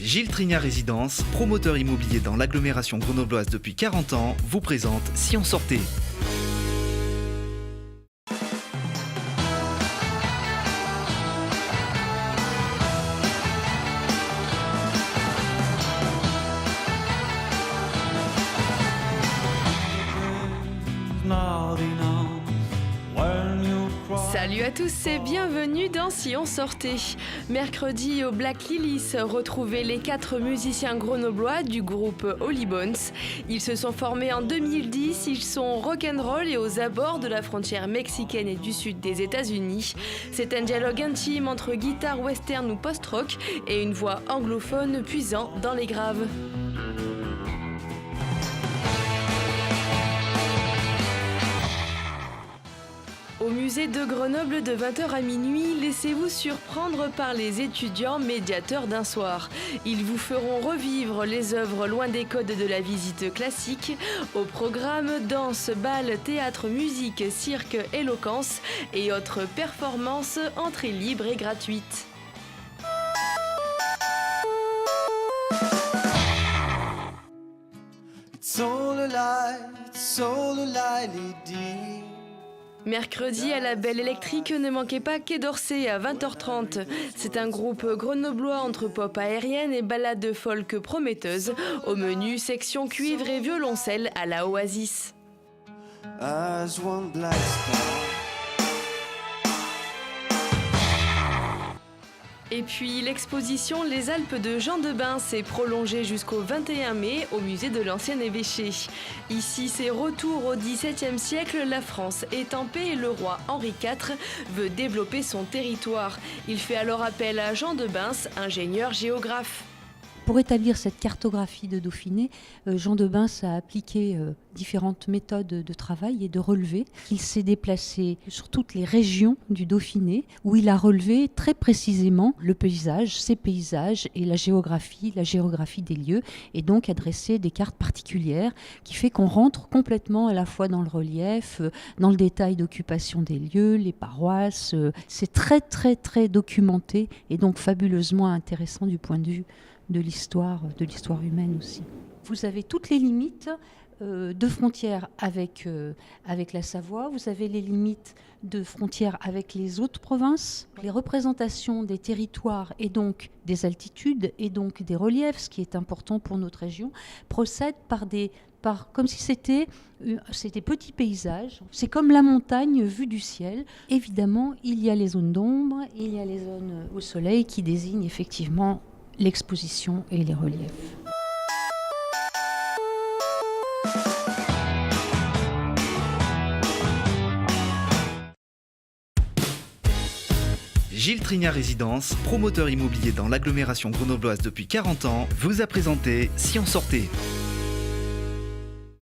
Gilles Trignat Résidence, promoteur immobilier dans l'agglomération grenobloise depuis 40 ans, vous présente Si on sortait. Salut à tous et bienvenue dans Si on sortait. Mercredi au Black Lilies, retrouvez les 4 musiciens grenoblois du groupe Holy Bones. Ils se sont formés en 2010, ils sont rock'n'roll et aux abords de la frontière mexicaine et du sud des États-Unis. C'est un dialogue intime entre guitare western ou post-rock et une voix anglophone puisant dans les graves. Au musée de Grenoble de 20h à minuit, laissez-vous surprendre par les étudiants médiateurs d'un soir. Ils vous feront revivre les œuvres loin des codes de la visite classique. Au programme, danse, bal, théâtre, musique, cirque, éloquence et autres performances, entrée libre et gratuite. It's all a lie, lady. Mercredi à la Belle Électrique, ne manquez pas Quai d'Orsay à 20h30. C'est un groupe grenoblois entre pop aérienne et ballade folk prometteuse. Au menu, section cuivre et violoncelle à la Oasis. As one black star. Et puis l'exposition Les Alpes de Jean de Bain s'est prolongée jusqu'au 21 mai au musée de l'Ancien Évêché. Ici, c'est retour au XVIIe siècle, la France est en paix et le roi Henri IV veut développer son territoire. Il fait alors appel à Jean de Bain, ingénieur géographe. Pour établir cette cartographie de Dauphiné, Jean de Bain a appliqué différentes méthodes de travail et de relevé. Il s'est déplacé sur toutes les régions du Dauphiné où il a relevé très précisément le paysage, ses paysages et la géographie des lieux, et donc a dressé des cartes particulières qui fait qu'on rentre complètement à la fois dans le relief, dans le détail d'occupation des lieux, les paroisses. C'est très très très documenté et donc fabuleusement intéressant du point de vue de l'histoire humaine aussi. Vous avez toutes les limites de frontières avec la Savoie, vous avez les limites de frontières avec les autres provinces, les représentations des territoires et donc des altitudes et donc des reliefs, ce qui est important pour notre région, procèdent comme si c'était petits paysages. C'est comme la montagne vue du ciel. Évidemment, il y a les zones d'ombre, il y a les zones au soleil qui désignent effectivement l'exposition et les reliefs. Gilles Trignat Résidence, promoteur immobilier dans l'agglomération grenobloise depuis 40 ans, vous a présenté Si on sortait.